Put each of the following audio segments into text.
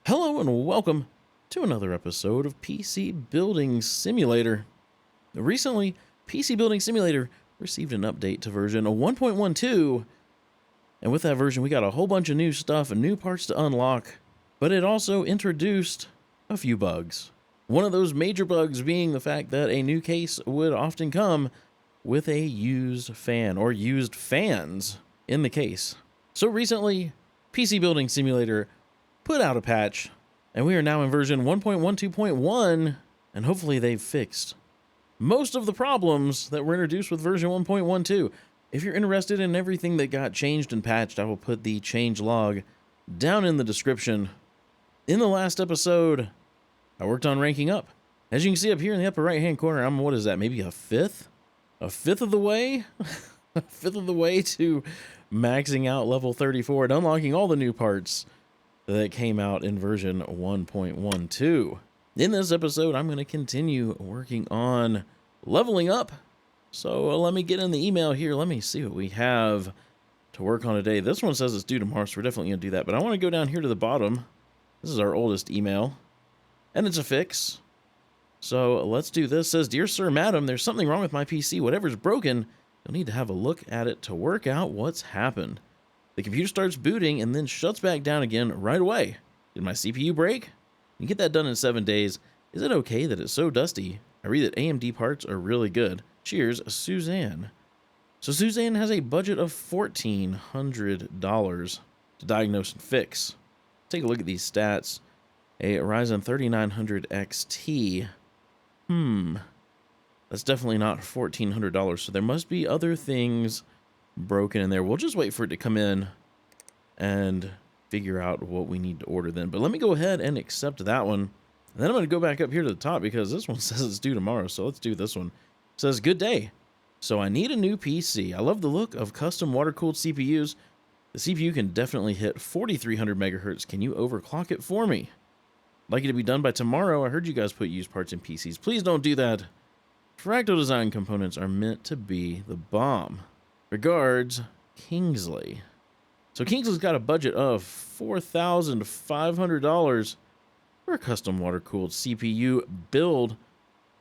Hello and welcome to another episode of PC Building Simulator. Recently, PC Building Simulator received an update to version 1.12, and with that version we got a whole bunch of new stuff and new parts to unlock, but it also introduced a few bugs. One of those major bugs being the fact that a new case would often come with a used fan or used fans in the case. So recently, PC Building Simulator put out a patch, and we are now in version 1.12.1, and hopefully they've fixed most of the problems that were introduced with version 1.12. If you're interested in everything that got changed and patched, I will put the change log down in the description. In the last episode, I worked on ranking up. As you can see up here in the upper right hand corner, I'm, what is that, maybe a fifth? A fifth of the way? A fifth of the way to maxing out level 34 and unlocking all the new parts that came out in version 1.12. In this episode, I'm going to continue working on leveling up. So let me get in the email here. Let me see what we have to work on today. This one says it's due tomorrow, so we're definitely going to do that. But I want to go down here to the bottom. This is our oldest email, and it's a fix. So let's do this. It says, "Dear Sir, Madam, there's something wrong with my PC. Whatever's broken, you'll need to have a look at it to work out what's happened. The computer starts booting and then shuts back down again right away. Did my CPU break? You get that done in 7 days. Is it okay that it's so dusty? I read that AMD parts are really good. Cheers, Suzanne." So Suzanne has a budget of $1,400 to diagnose and fix. Take a look at these stats. A Ryzen 3900 XT. That's definitely not $1,400, so there must be other things broken in there. We'll just wait for it to come in and figure out what we need to order then. But let me go ahead and accept that one. And then I'm going to go back up here to the top because this one says it's due tomorrow. So let's do this one. It says, "Good day. So I need a new PC. I love the look of custom water-cooled CPUs. The CPU can definitely hit 4300 megahertz. Can you overclock it for me? I'd like it to be done by tomorrow. I heard you guys put used parts in PCs. Please don't do that. Fractal design components are meant to be the bomb. Regards, Kingsley." So Kingsley's got a budget of $4,500 for a custom water-cooled CPU build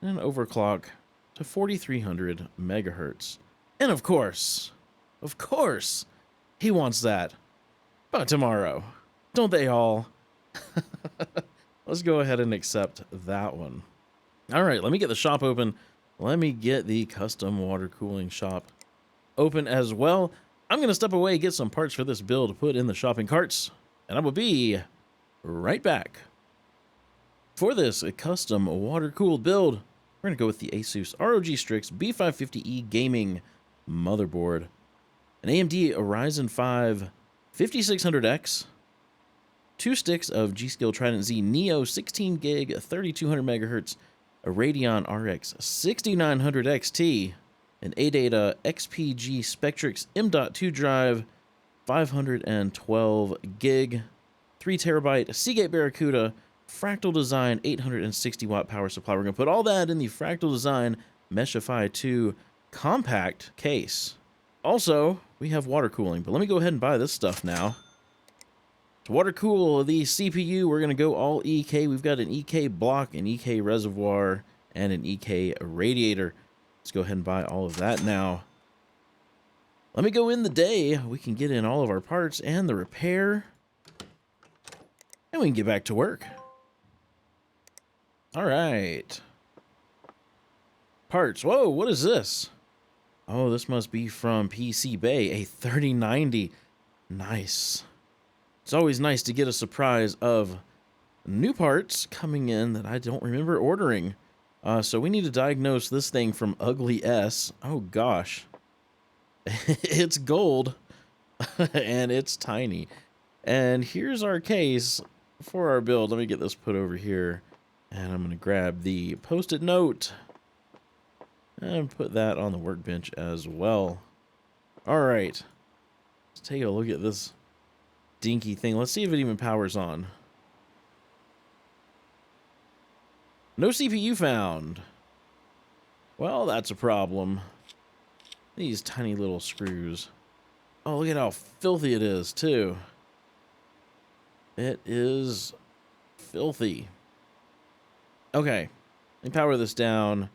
and an overclock to 4300 megahertz. And of course, he wants that by tomorrow. Don't they all? Let's go ahead and accept that one. All right, let me get the shop open. Let me get the custom water cooling shop open as well. I'm going to step away, get some parts for this build to put in the shopping carts, and I will be right back. For this custom water-cooled build, we're going to go with the Asus ROG Strix B550E gaming motherboard, an AMD Ryzen 5 5600X, 2 sticks of G-Skill Trident Z Neo 16 gig 3200 megahertz, a Radeon RX 6900 XT, an ADATA XPG Spectrix M.2 drive, 512 gig, 3 terabyte Seagate Barracuda, Fractal Design 860 watt power supply. We're going to put all that in the Fractal Design Meshify 2 compact case. Also, we have water cooling, but let me go ahead and buy this stuff now. To water cool the CPU, we're going to go all EK. We've got an EK block, an EK reservoir, and an EK radiator. Let's go ahead and buy all of that now. Let me go in the day. We can get in all of our parts and the repair, and we can get back to work. All right. Parts. Whoa, what is this? Oh, this must be from PC Bay, a 3090. Nice. It's always nice to get a surprise of new parts coming in that I don't remember ordering. So we need to diagnose this thing from Ugly S. Oh gosh. It's gold and it's tiny. And here's our case for our build. Let me get this put over here. And I'm going to grab the Post-it note and put that on the workbench as well. All right. Let's take a look at this dinky thing. Let's see if it even powers on. No CPU found. Well, that's a problem. These tiny little screws. Oh, look at how filthy it is, too. It is Filthy. Okay. Let me power this down.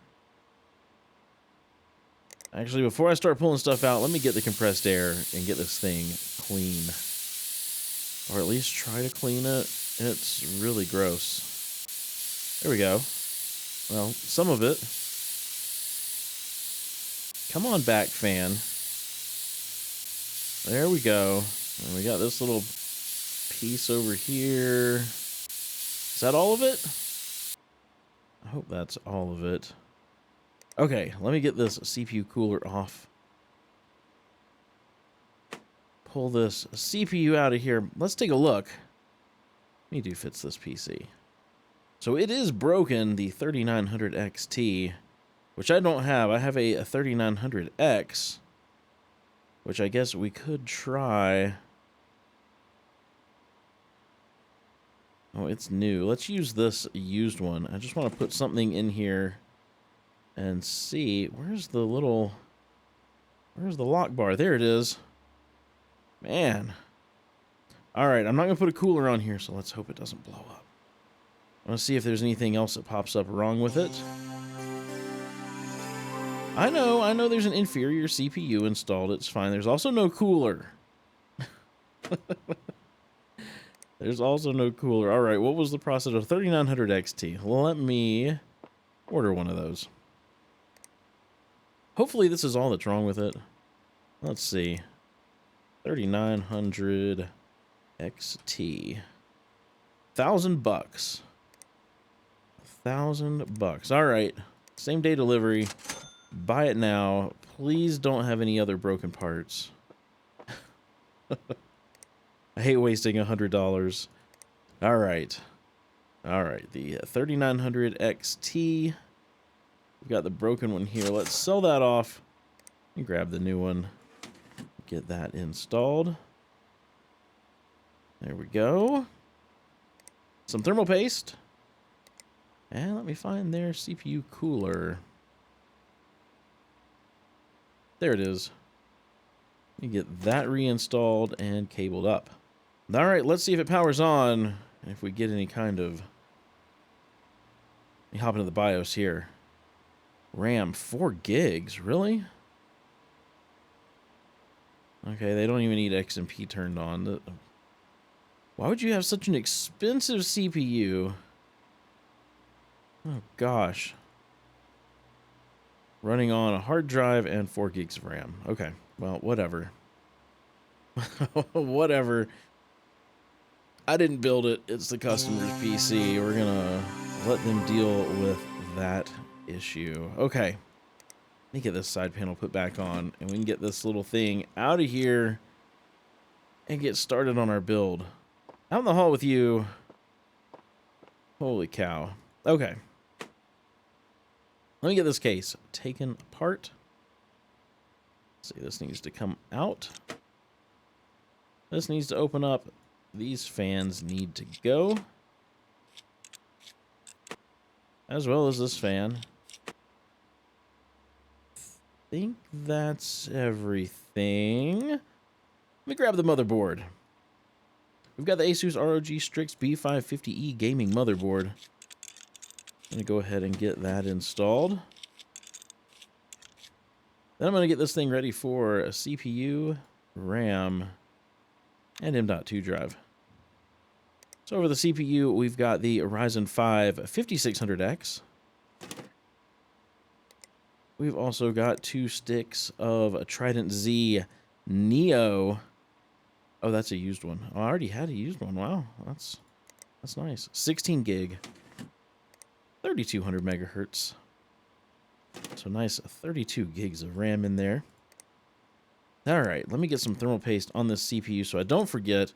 Actually, before I start pulling stuff out, let me get the compressed air and get this thing clean. Or at least try to clean it. It's really gross. There we go. Well, some of it. Come on back, fan. There we go. And we got this little piece over here. Is that all of it? I hope that's all of it. Okay, let me get this CPU cooler off. Pull this CPU out of here. Let's take a look. Let me do fits this PC. So it is broken, the 3900 XT, which I don't have. I have a 3900X, which I guess we could try. Oh, it's new. Let's use this used one. I just want to put something in here and see. Where's the lock bar? There it is. Man. Alright, I'm not going to put a cooler on here, so let's hope it doesn't blow up. I want to see if there's anything else that pops up wrong with it. I know there's an inferior CPU installed. It's fine. There's also no cooler. There's also no cooler. All right, what was the process of 3900 XT? Well, let me order one of those. Hopefully this is all that's wrong with it. Let's see. 3900 XT. $1,000. $1,000. All right. Same day delivery. Buy it now. Please don't have any other broken parts. I hate wasting $100. All right. All right. The 3900 XT. We've got the broken one here. Let's sell that off and grab the new one. Get that installed. There we go. Some thermal paste. And let me find their CPU cooler. There it is. Let me get that reinstalled and cabled up. All right, let's see if it powers on. If we get any kind of... Let me hop into the BIOS here. RAM, 4 gigs, really? Okay, they don't even need XMP turned on. Why would you have such an expensive CPU? Oh, gosh. Running on a hard drive and 4 gigs of RAM. Okay, well, whatever. Whatever. I didn't build it. It's the customer's PC. We're gonna let them deal with that issue. Okay. Let me get this side panel put back on, and we can get this little thing out of here and get started on our build. Out in the hall with you. Holy cow. Okay. Let me get this case taken apart. Let's see, this needs to come out. This needs to open up. These fans need to go. As well as this fan. I think that's everything. Let me grab the motherboard. We've got the Asus ROG Strix B550E gaming motherboard. I'm going to go ahead and get that installed. Then I'm going to get this thing ready for a CPU, RAM, and M.2 drive. So over the CPU, we've got the Ryzen 5 5600X. We've also got 2 sticks of a Trident Z Neo. Oh, that's a used one. Oh, I already had a used one. Wow, that's nice. 16 gig, 3200 megahertz. So nice 32 gigs of RAM in there. All right, let me get some thermal paste on this CPU so I don't forget.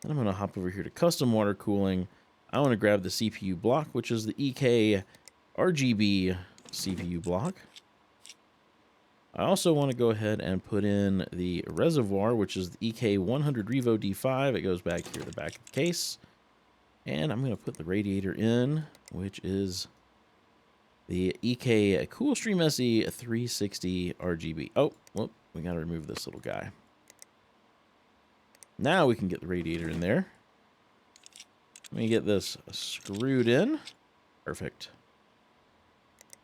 Then I'm going to hop over here to custom water cooling. I want to grab the CPU block, which is the EK RGB CPU block. I also want to go ahead and put in the reservoir, which is the EK100 Revo D5. It goes back here to the back of the case. And I'm going to put the radiator in, which is the EK Coolstream SE 360 RGB. Oh, well, we got to remove this little guy. Now we can get the radiator in there. Let me get this screwed in. Perfect.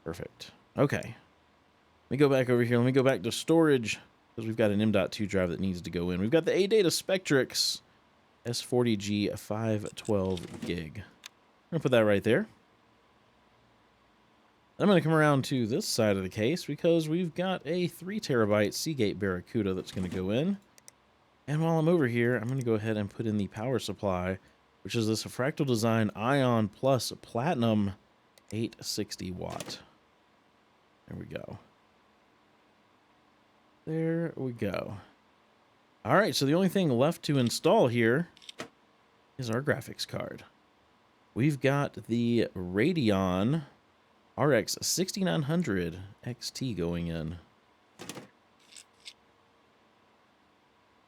Perfect. Okay. Let me go back over here. Let me go back to storage, because we've got an M.2 drive that needs to go in. We've got the ADATA Spectrix S40G 512 gig. I'm going to put that right there. I'm going to come around to this side of the case because we've got a 3 terabyte Seagate Barracuda that's going to go in. And while I'm over here, I'm going to go ahead and put in the power supply, which is this Fractal Design Ion Plus Platinum 860 watt. There we go. There we go. All right, so the only thing left to install here is our graphics card. We've got the Radeon RX 6900 XT going in.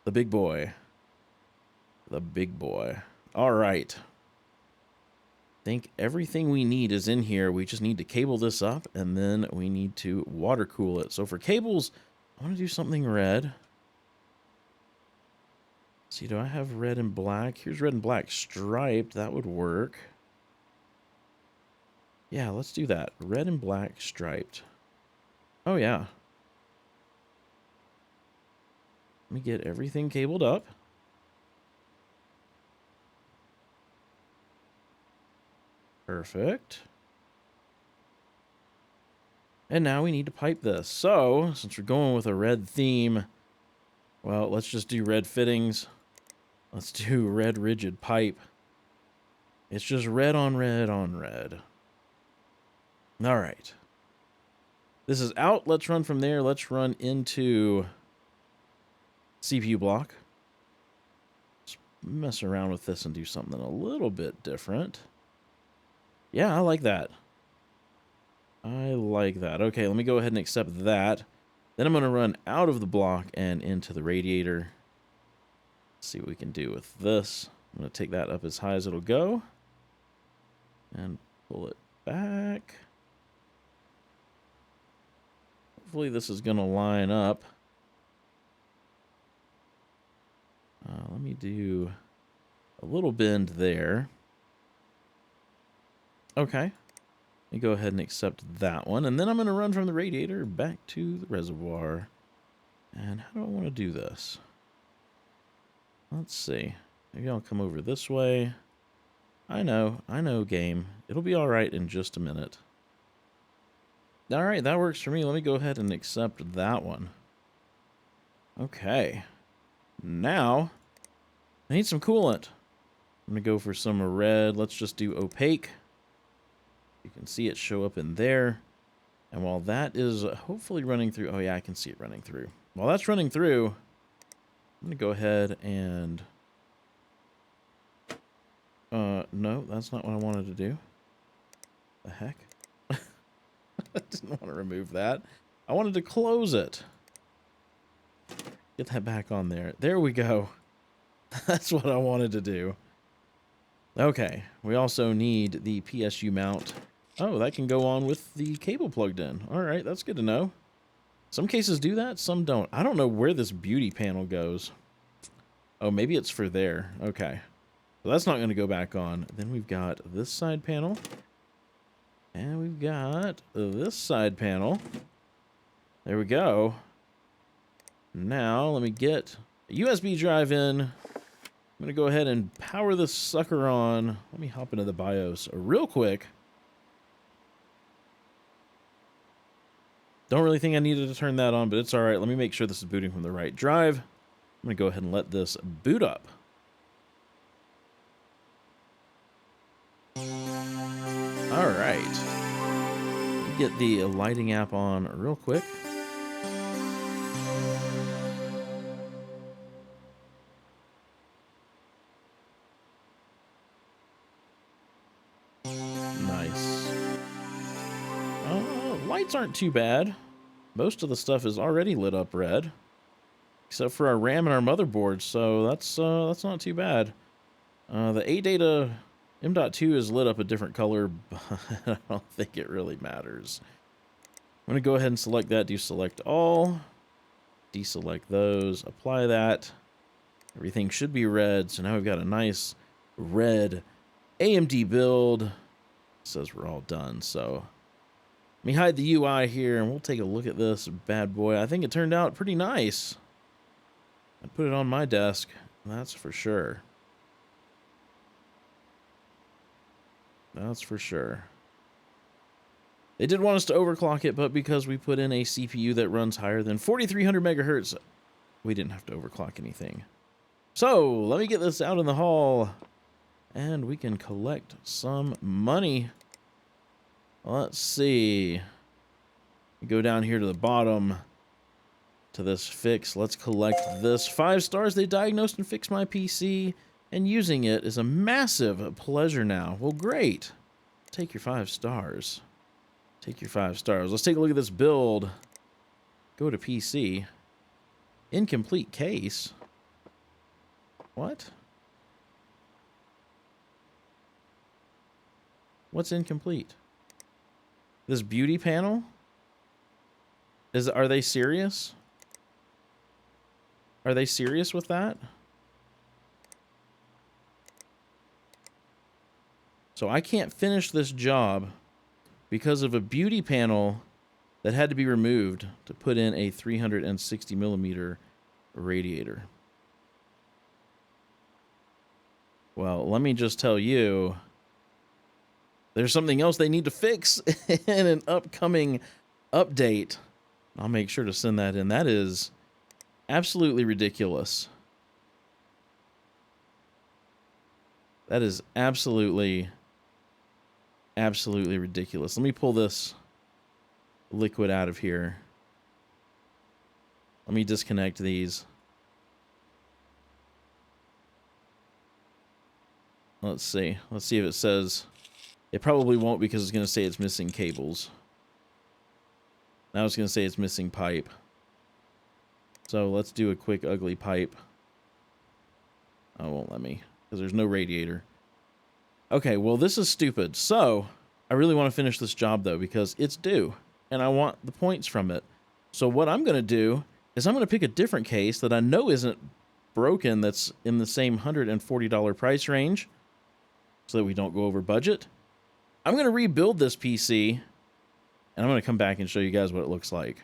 The big boy. The big boy. All right. I think everything we need is in here. We just need to cable this up, and then we need to water cool it. So for cables, I want to do something red. Let's see, do I have red and black? Here's red and black striped. That would work. Yeah, let's do that. Red and black striped. Oh, yeah. Let me get everything cabled up. Perfect. And now we need to pipe this. So, since we're going with a red theme, well, let's just do red fittings. Let's do red rigid pipe. It's just red on red on red. All right. This is out. Let's run from there. Let's run into CPU block. Let's mess around with this and do something a little bit different. Yeah, I like that. I like that. Okay, let me go ahead and accept that. Then I'm going to run out of the block and into the radiator. Let's see what we can do with this. I'm going to take that up as high as it'll go. And pull it back. Hopefully this is going to line up. Let me do a little bend there. Okay. Let me go ahead and accept that one. And then I'm going to run from the radiator back to the reservoir. And how do I want to do this? Let's see. Maybe I'll come over this way. I know, game. It'll be all right in just a minute. All right, that works for me. Let me go ahead and accept that one. Okay. Now, I need some coolant. I'm going to go for some red. Let's just do opaque. You can see it show up in there. And while that is hopefully running through... Oh, yeah, I can see it running through. While that's running through, I'm going to go ahead and... no, that's not what I wanted to do. The heck? I didn't want to remove that. I wanted to close it. Get that back on there. There we go. That's what I wanted to do. Okay, we also need the PSU mount. Oh, that can go on with the cable plugged in. All right, that's good to know. Some cases do that, some don't. I don't know where this beauty panel goes. Oh, maybe it's for there. Okay. So that's not going to go back on. Then we've got this side panel. And we've got this side panel. There we go. Now, let me get a USB drive in. I'm going to go ahead and power this sucker on. Let me hop into the BIOS real quick. Don't really think I needed to turn that on, but it's all right. Let me make sure this is booting from the right drive. I'm going to go ahead and let this boot up. All right. Get the lighting app on real quick. Nice. Lights aren't too bad. Most of the stuff is already lit up red, except for our RAM and our motherboard, so that's not too bad. The ADATA M.2 is lit up a different color, but I don't think it really matters. I'm going to go ahead and select that, do select all, deselect those, apply that. Everything should be red, so now we've got a nice red AMD build. Says we're all done, so let me hide the UI here and we'll take a look at this bad boy. I think it turned out pretty nice. I put it on my desk, that's for sure. That's for sure. They did want us to overclock it, but because we put in a CPU that runs higher than 4300 megahertz, we didn't have to overclock anything. So let me get this out in the hall and we can collect some money. Let's see. Go down here to the bottom to this fix. Let's collect this. 5 stars. They diagnosed and fixed my PC, and using it is a massive pleasure now. Well, great. Take your 5 stars. Take your 5 stars. Let's take a look at this build. Go to PC. Incomplete case. What? What's incomplete? This beauty panel? Are they serious? Are they serious with that? So I can't finish this job because of a beauty panel that had to be removed to put in a 360 millimeter radiator. Well, let me just tell you, there's something else they need to fix in an upcoming update. I'll make sure to send that in. That is absolutely ridiculous. That is absolutely ridiculous. Let me pull this liquid out of here. Let me disconnect these. Let's see. Let's see if it says. It probably won't because it's going to say it's missing cables. Now it's going to say it's missing pipe. So let's do a quick ugly pipe. Oh, it won't let me because there's no radiator. Okay, well, this is stupid. So I really want to finish this job, though, because it's due, and I want the points from it. So what I'm going to do is I'm going to pick a different case that I know isn't broken that's in the same $140 price range so that we don't go over budget. I'm going to rebuild this PC, and I'm going to come back and show you guys what it looks like.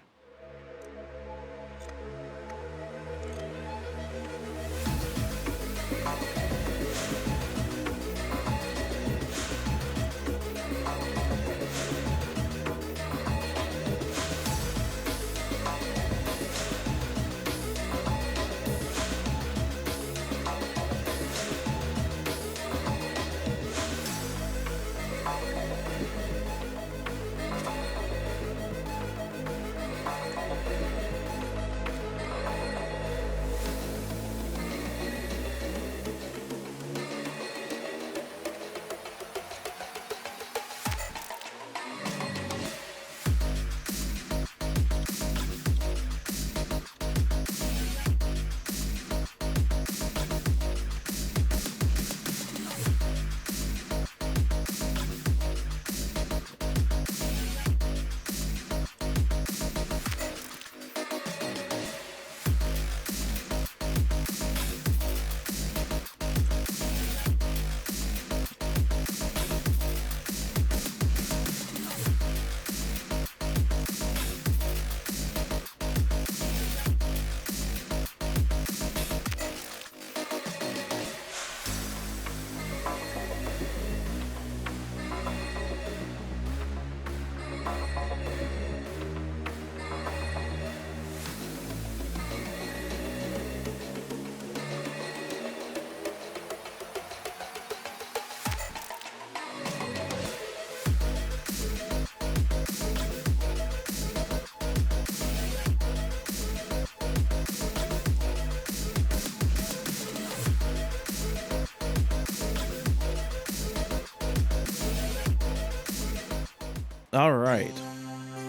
All right.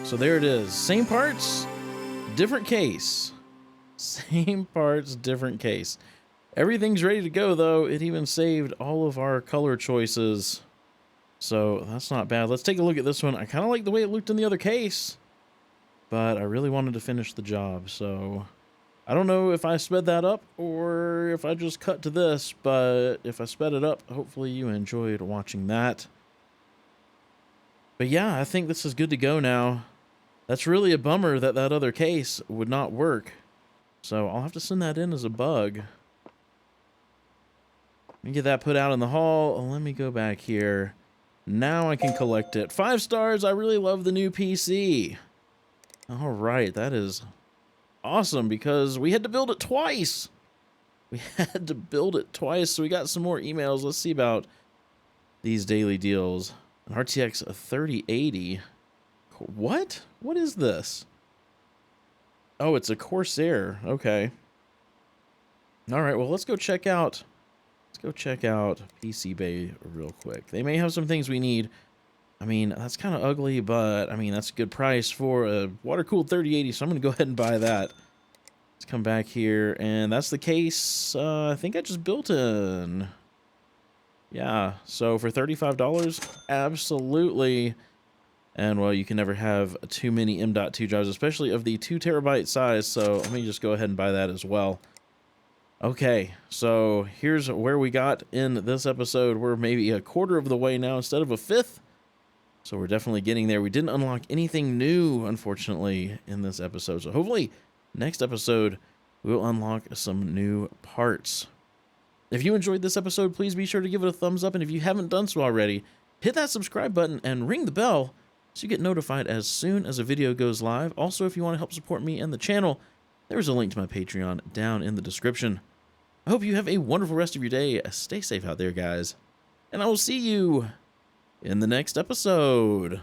So there it is. Same parts, different case. Same parts, different case. Everything's ready to go, though. It even saved all of our color choices. So that's not bad. Let's take a look at this one. I kind of like the way it looked in the other case, but I really wanted to finish the job. So I don't know if I sped that up or if I just cut to this, but if I sped it up, hopefully you enjoyed watching that. But yeah, I think this is good to go now. That's really a bummer that that other case would not work. So I'll have to send that in as a bug. Let me get that put out in the hall. Let me go back here. Now I can collect it. 5 stars. I really love the new PC. All right, that is awesome because we had to build it twice. We had to build it twice, so we got some more emails. Let's see about these daily deals. An RTX 3080. What? What is this? Oh, it's a Corsair. Okay. All right, well, let's go check out PC Bay real quick. They may have some things we need. I mean, that's kind of ugly, but I mean, that's a good price for a water-cooled 3080, so I'm going to go ahead and buy that. Let's come back here, and that's the case I think I just built in. Yeah, so for $35, absolutely. And, well, you can never have too many M.2 drives, especially of the 2 terabyte size, so let me just go ahead and buy that as well. Okay, so here's where we got in this episode. We're maybe a quarter of the way now instead of a fifth. So we're definitely getting there. We didn't unlock anything new, unfortunately, in this episode. So hopefully, next episode, we'll unlock some new parts. If you enjoyed this episode, please be sure to give it a thumbs up. And if you haven't done so already, hit that subscribe button and ring the bell so you get notified as soon as a video goes live. Also, if you want to help support me and the channel, there's a link to my Patreon down in the description. I hope you have a wonderful rest of your day. Stay safe out there, guys. And I will see you in the next episode.